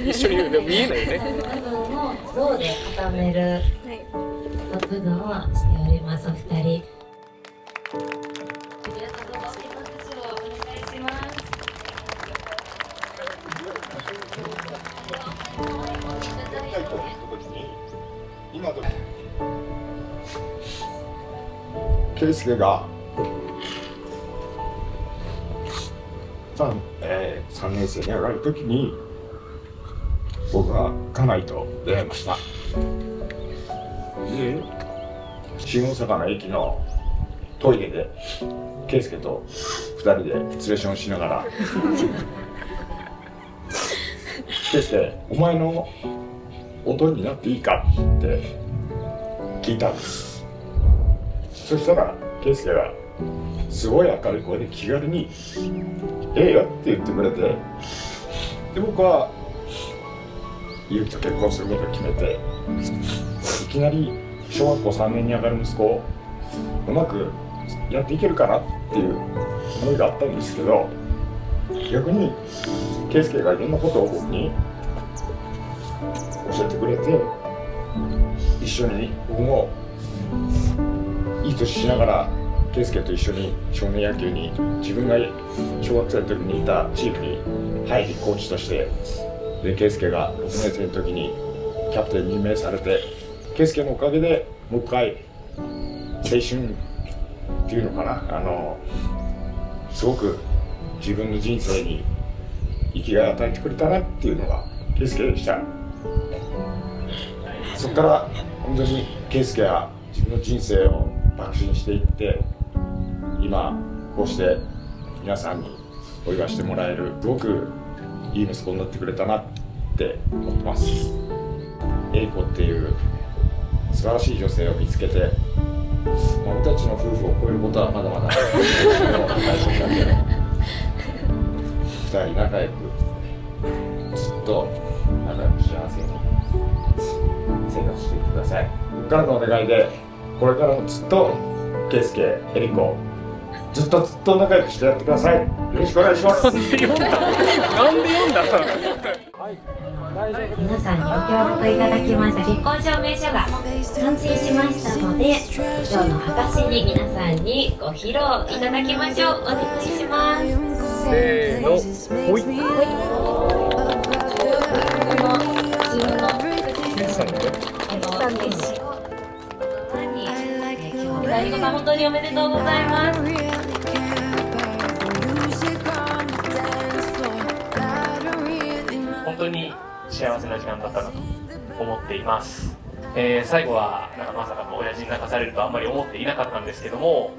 一緒にいるでも見えないよね。ローで固める部分をしております。お二人。圭介が3年生に上がるときに僕は家内と出会いました。で、新大阪の駅のトイレで圭介と2人でツレションしながら圭介、お前の音になっていいかって聞いたんです。そしたら圭介がすごい明るい声で気軽に「ええよ」って言ってくれて、で僕はゆうきと結婚することを決めて、いきなり小学校3年に上がる息子をうまくやっていけるかなっていう思いがあったんですけど、逆に圭介がいろんなことを僕に教えてくれて、一緒に僕もいい年しながら圭介と一緒に少年野球に、自分が小学生の時にいたチームに入りコーチとして、で圭介が6年生の時にキャプテンに任命されて、圭介のおかげでもう一回青春っていうのかな、すごく自分の人生に生きがいを与えてくれたなっていうのが圭介でした。そこから本当に圭介は自分の人生を爆心していって、今こうして皆さんにお祝いしてもらえるすごくいい息子になってくれたなって思ってます。エリコっていう素晴らしい女性を見つけて、俺たちの夫婦を超えることはまだまだ大切なんで、2人仲良くと幸せに生活していってください。僕からのお願いで、これからもずっと圭介、エリコずっと仲良くしてやってください。よろしくお願いします。なんで読んだ皆さんにご協力いただきました結婚証明書が完成しましたので、今日の証に皆さんにご披露いただきましょう。お願いします。せーの、ほい。大悟さん本当におめでとうございます。本当に幸せな時間だったなと思っています。最後はなんかまさかの親父に泣かされるとあんまり思っていなかったんですけども、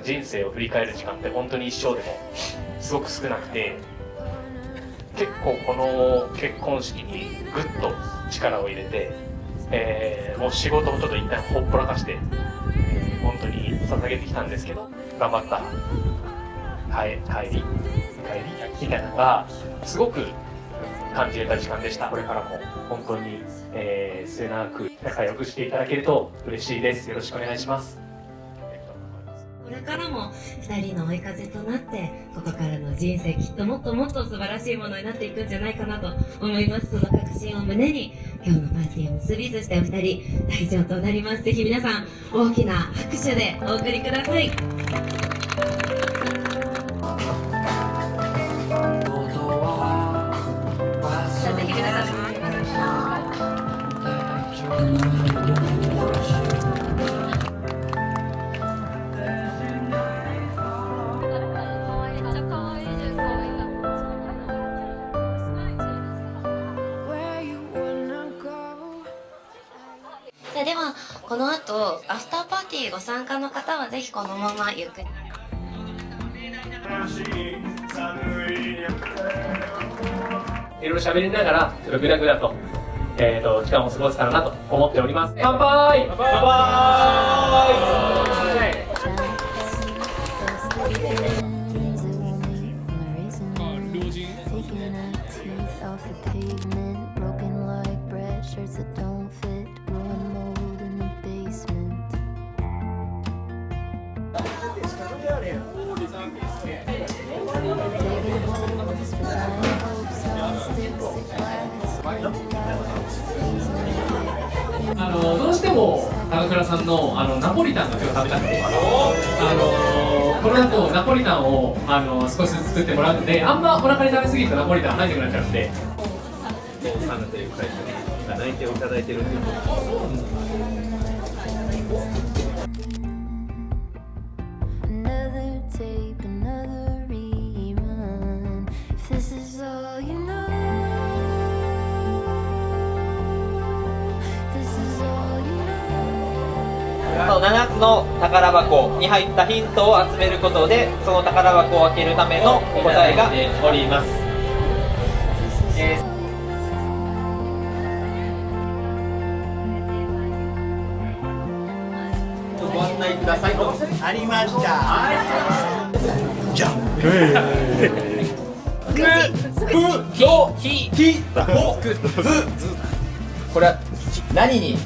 人生を振り返る時間って本当に一生でもすごく少なくて、結構この結婚式にぐっと力を入れて、もう仕事をちょっと一旦ほっぽらかして、本当に捧げてきたんですけど、頑張った帰りみたいなのがすごく感じれた時間でした。これからも本当に、末永く仲良くしていただけると嬉しいです。よろしくお願いします。これからも2人の追い風となって、ここからの人生きっともっともっと素晴らしいものになっていくんじゃないかなと思います。その確信を胸に今日のパーティーを結び、そしてお二人退場となります。ぜひ皆さん大きな拍手でお送りください。ではこの後アフターパーティーご参加の方はぜひこのままゆっくり。いろいろ喋りながらちょっとグダグダと、時間を過ごせたらなと思っております。乾杯！乾杯！どうしても高倉さんのナポリタンが今日食べたくて、この後ナポリタンを少しずつ作ってもらうので、あんまお腹に食べ過ぎるとナポリタン入ってくなっちゃうんで。サムという会社に内定をいただいてるっていうことで。7つの宝箱に入ったヒントを集めることで、その宝箱を開けるための答えがおります。ご案内くださいと。ありました。じゃん。これは何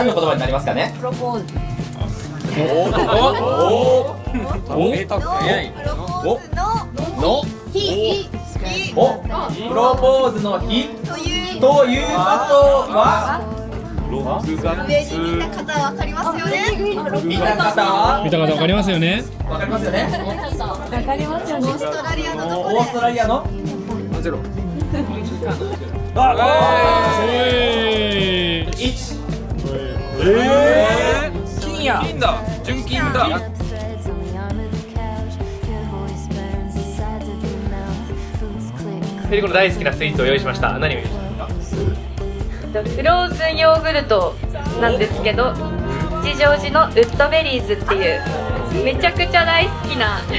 の言葉になりますかね。プロポーズ。プロポーズの日ということは、上に見た方わかりますよね。見た方わかりますよね。わかりますよね。わかりますよね。オーストラリアのどこで？オーストラリアのゼロ。金だ、純金だ。ペリコの大好きなスイーツを用意しました。何を用意しましたか？フローズンヨーグルトなんですけど、吉祥寺のウッドベリーズっていうめちゃくちゃ大好きなと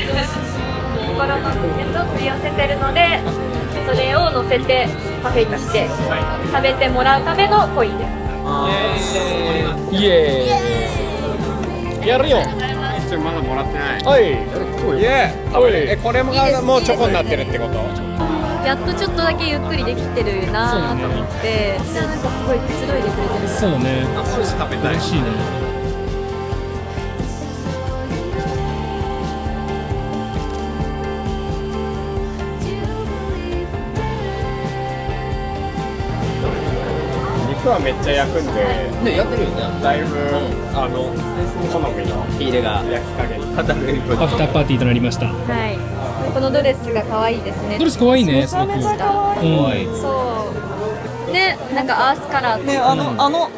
ころのやつを取り寄せてるので、それを乗せてパフェにして食べてもらうためのコインです。イエーイ。やるよ。まだもらってない。はい。イエーイ。これももうチョコになってるってこと？やっとちょっとだけゆっくりできてるなと思って、でなんかすごいくつろいでくれてる。そうね。嬉しいね。肉はめっちゃ焼くんで、ね、やってるよね。だいぶ、好みの火入れが焼き加減アフターパーティーとなりました。はい。このドレスが可愛いですね。ドレス可愛いね。すごく。そう。ね、なんかアースカラーっていう。ね、あの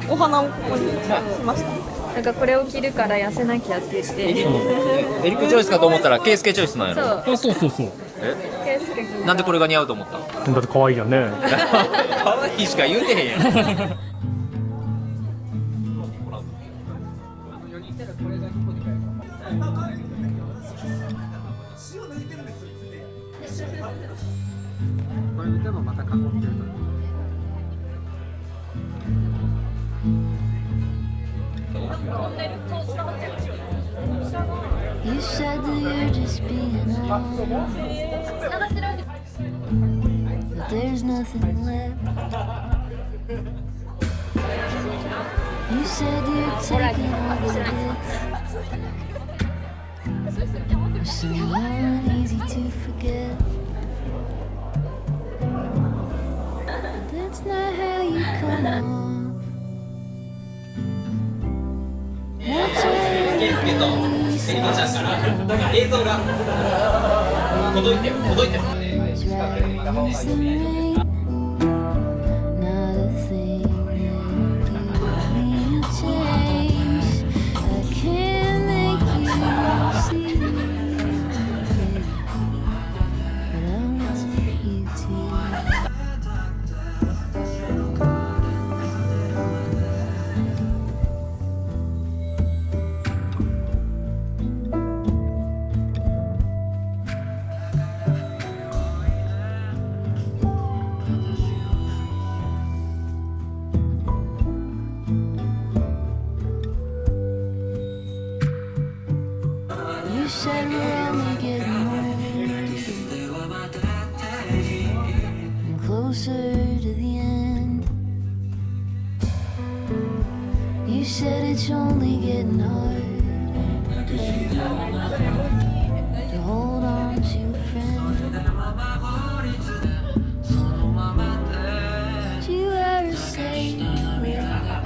お花をここにしました。なんかこれを着るから痩せなきゃって言って。エリックチョイスかと思ったらケイスケチョイスなんやろ。そうそうそう。ケイスケ君。なんでこれが似合うと思った？だって可愛いよね。可愛いしか言うてへんやん。これでもまた囲ってるから。You said that you're just being honest, but there's nothing left. You said you're taking all the hits. So easy to forget. That's not how you come on. ケイスケとエリコちゃんから映像が届いてるね。You said we're only getting older, closer to the end. You said it's only getting harder to hold on to a friend. Did you ever say who's within your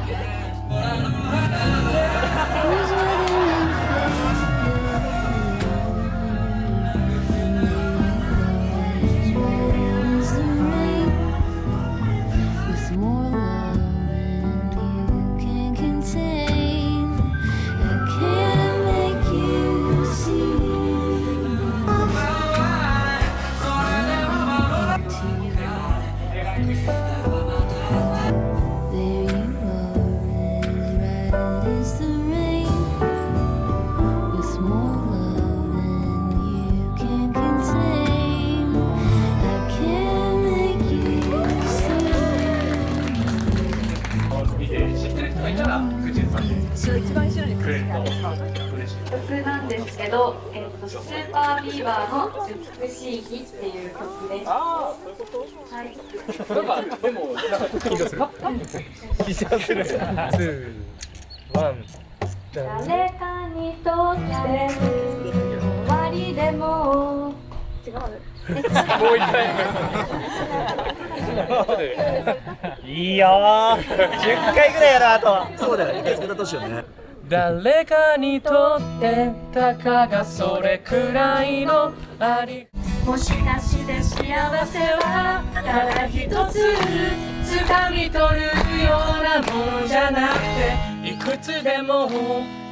曲なんですけど、スーパービーバーの美しい日っていう曲です。ああ、そういうこと？はい。なんかでもなんか緊張する。緊張する。2、1。誰かにとって終わりでも違う。もう一回。いいよー。10回ぐらいやろあと。そうだよ。一回作ったとしようね。誰かにとってたかがそれくらいのあり。もしかして幸せはただ一つ掴み取るようなものじゃなくて、いくつでも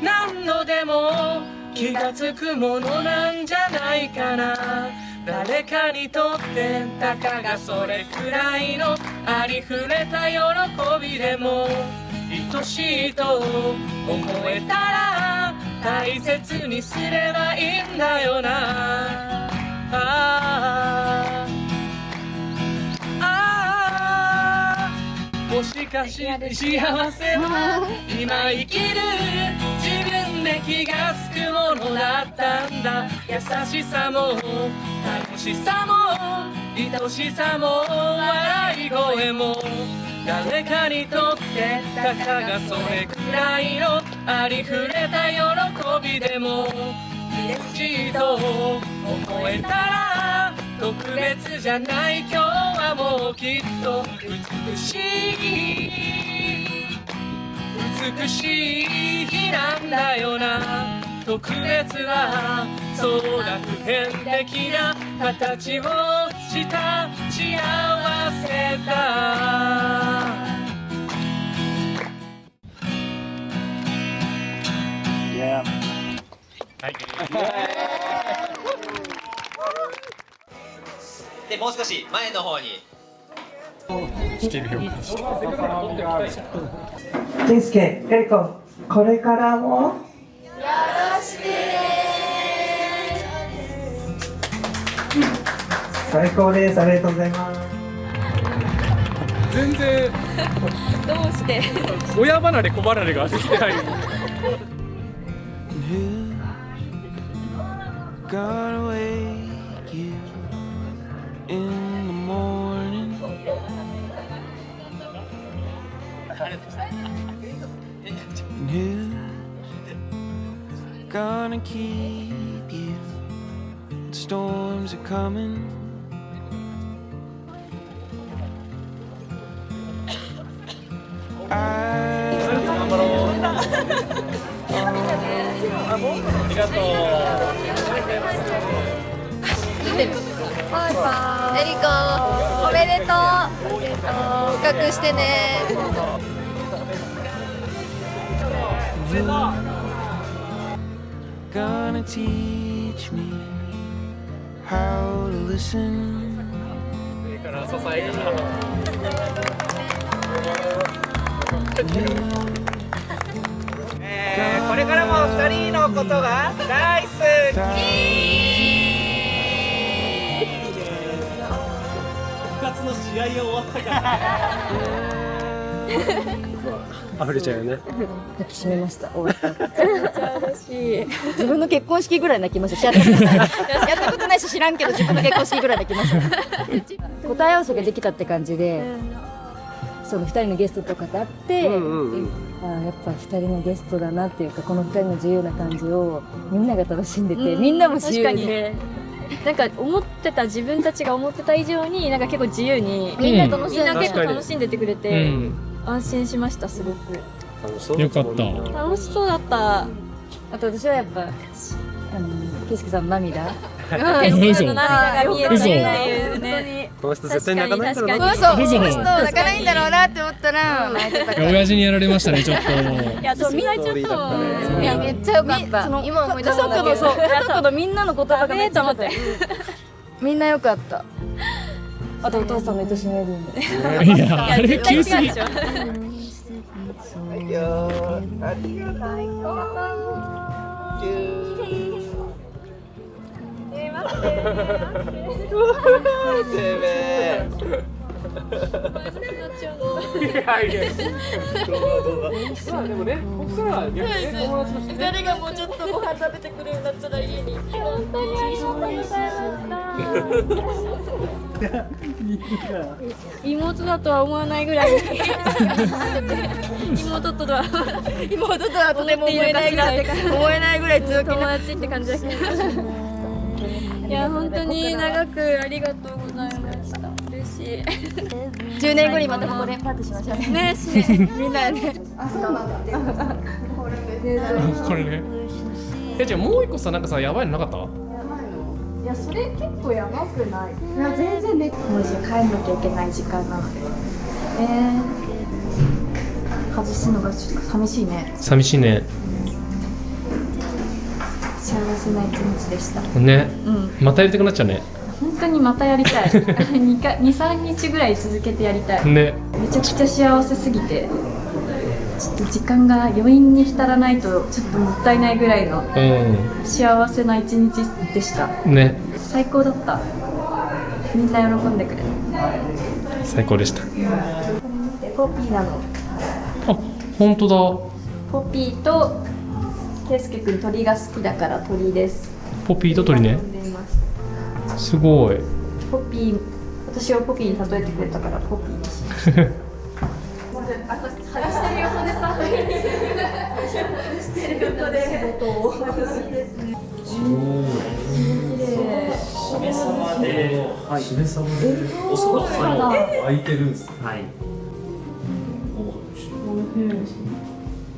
何度でも気がつくものなんじゃないかな。誰かにとってたかがそれくらいのありふれた喜びでも愛しいと思えたら大切にすればいいんだよな。もしかして幸せは今生きる自分で気がつくものだったんだ。優しさも楽しさも愛しさも笑い声も誰かにとってたかがそれくらいのありふれた喜びでも嬉しいと思えたら特別じゃない今日はもうきっと美しい日なんだよな。特別はそうだ普遍的な形をした幸せだ。はい。でもう少し前の方に。健介、エリコ、これからもよろしくね。最高です。ありがとうございます。全然どうして親離れ子離れができてない。Gonna wake you in the morning. And who's gonna keep you when storms are coming?エリコ、おめでとう。合格してね。Gonna teach me how to listen. これからも2人のことが大好き。部活の試合が終わったから溢れちゃうよね。抱きしめました。終わった。めっちゃ嬉しい。自分の結婚式ぐらい泣きました。やったことないし知らんけど自分の結婚式ぐらい泣きました。答え合わせができたって感じで、その2人のゲストとかと会って、やっぱ2人のゲストだなっていうか、この2人の自由な感じをみんなが楽しんでて、みんなも自由に。なんか自分たちが思ってた以上になんか結構自由にみんな結構楽しんでてくれて、安心しました。すごくよかった。楽しそうだった。あと私はやっぱ圭介さんの涙。圭介さんの涙が見えたっていうね。この人絶対泣かないんだろうな。そう、この人泣かないんだろうなって思ったら泣いてたから。親父にやられましたね、ちょっと。いや、そう、みんなちょっと。いや、めっちゃ良かった。今思い出したんだけど、家族のみんなの言葉がめっちゃ良かった。みんな良かった。あとお父さんの愛しめるんで。いや、あれ急すぎ。ありがとう。誰がもうちょっとご飯食べてくれるんだったら家に。本当にありがとうございました。妹だとは思わないぐらい妹とはとても思えないぐらい強気な友達って感じだけどいや本当に長くありがとうございました。嬉しい。10年後にまたここでパーティーしましょうね。ね、みんなで。これね。じゃあもう一個さ、なんかさ、やばいのなかった？いや、それ結構やばくない？いや、全然ね。もうじゃ帰んなきゃいけない時間なので。外すのがちょっと寂しいね。寂しいね。幸せな一日でした。ね。またやりたくなっちゃうね。本当にまたやりたい。2、3日ぐらい続けてやりたい。ね。めちゃくちゃ幸せすぎて、ちょっと時間が余韻に浸らないとちょっともったいないぐらいの幸せな一日でした。ね。最高だった。みんな喜んでくれる。最高でした。ポピーなの。あ、本当だ。ポピーと圭介くん鳥が好きだから鳥です。ポピーと鳥ね。呼んでいます。すごい。ポピー、私をポピーに例えてくれたからポピーにしました。あと外してる横でさ、外してる横で仕事を。いいですね。しめ鯖で、しめ鯖でお蕎麦が湧いてるんですね。はい。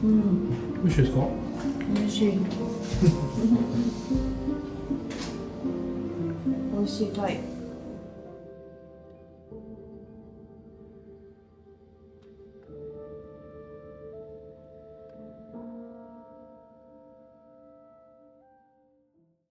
うん。美味しいですか？美味しい。美味しいタイ。